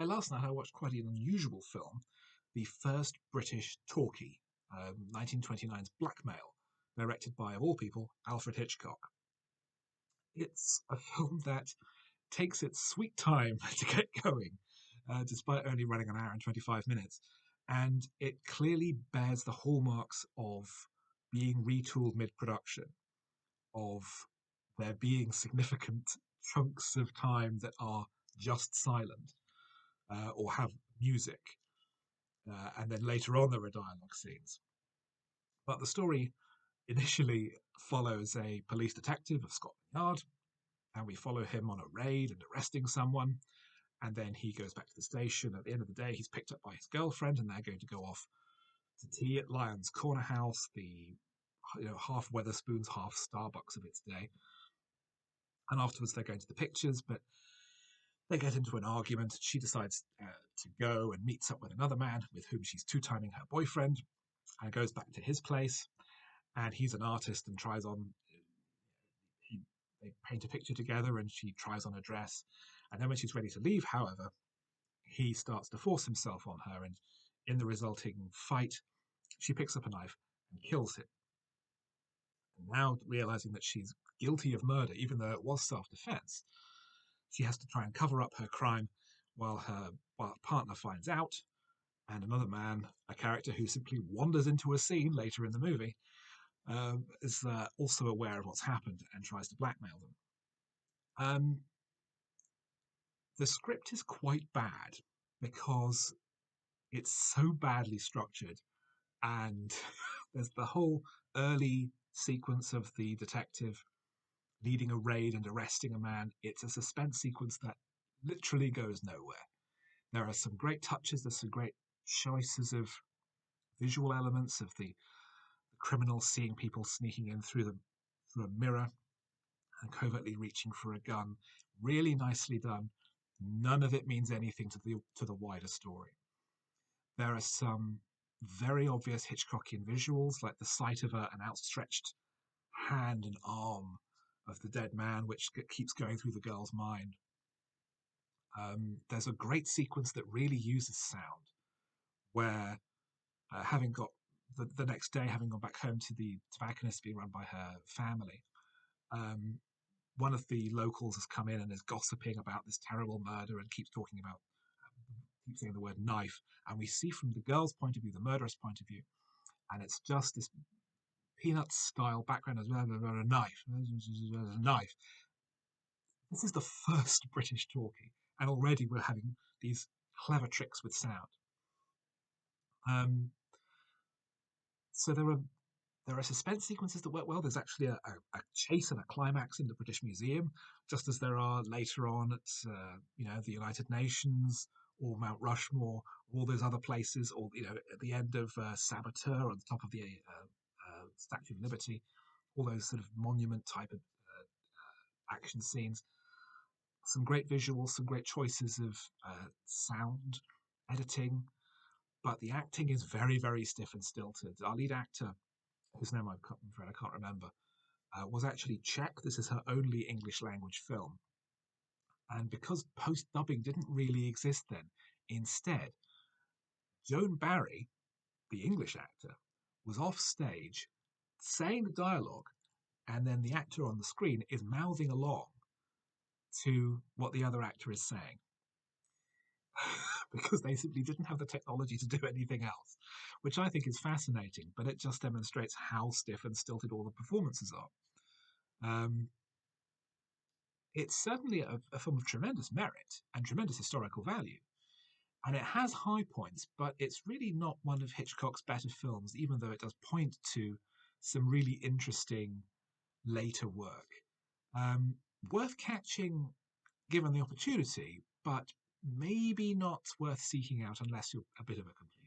Last night I watched quite an unusual film, the first British talkie, 1929's Blackmail, directed by, of all people, Alfred Hitchcock. It's a film that takes its sweet time to get going, despite only running an hour and 25 minutes. And it clearly bears the hallmarks of being retooled mid production, of there being significant chunks of time that are just silent or have music. And then later on, there are dialogue scenes. But the story initially follows a police detective of Scotland Yard, and we follow him on a raid and arresting someone. And then he goes back to the station. At the end of the day, he's picked up by his girlfriend, and they're going to go off to tea at Lyon's Corner House, the half Weatherspoons, half Starbucks of its day. And afterwards, they're going to the pictures, but they get into an argument. She decides to go and meets up with another man with whom she's two-timing her boyfriend, and goes back to his place. And he's an artist and tries on. They paint a picture together, and she tries on a dress. And then when she's ready to leave, however, he starts to force himself on her, and in the resulting fight, she picks up a knife and kills him. And now, realizing that she's guilty of murder, even though it was self-defense, she has to try and cover up her crime while her partner finds out, and another man, a character who simply wanders into a scene later in the movie, is also aware of what's happened and tries to blackmail them. The script is quite bad because it's so badly structured, and there's the whole early sequence of the detective leading a raid and arresting a man. It's a suspense sequence that literally goes nowhere. There are some great touches, there's some great choices of visual elements of the criminal seeing people sneaking in through a mirror and covertly reaching for a gun. Really nicely done. None of it means anything to the wider story. There are some very obvious Hitchcockian visuals, like the sight of an outstretched hand and arm of the dead man, which keeps going through the girl's mind. There's a great sequence that really uses sound, where having got the next day, having gone back home to the tobacconist being run by her family, one of the locals has come in and is gossiping about this terrible murder and keeps saying the word knife. And we see from the girl's point of view, the murderer's point of view, and it's just this Peanuts style background as well. A knife, a knife. This is the first British talkie, and already we're having these clever tricks with sound. So there are suspense sequences that work well. There's actually a chase and a climax in the British Museum, just as there are later on at the United Nations or Mount Rushmore, or all those other places, or at the end of Saboteur on the top of the Statue of Liberty, all those sort of monument type of action scenes. Some great visuals, some great choices of sound editing, but the acting is very, very stiff and stilted. Our lead actor, whose name I'm afraid I can't remember, was actually Czech. This is her only English language film. And because post-dubbing didn't really exist then, instead, Joan Barry, the English actor, was off stage saying the dialogue, and then the actor on the screen is mouthing along to what the other actor is saying. Because they simply didn't have the technology to do anything else, which I think is fascinating, but it just demonstrates how stiff and stilted all the performances are. It's certainly a film of tremendous merit and tremendous historical value, and it has high points, but it's really not one of Hitchcock's better films, even though it does point to some really interesting later work. Worth catching given the opportunity, but maybe not worth seeking out unless you're a bit of a completionist.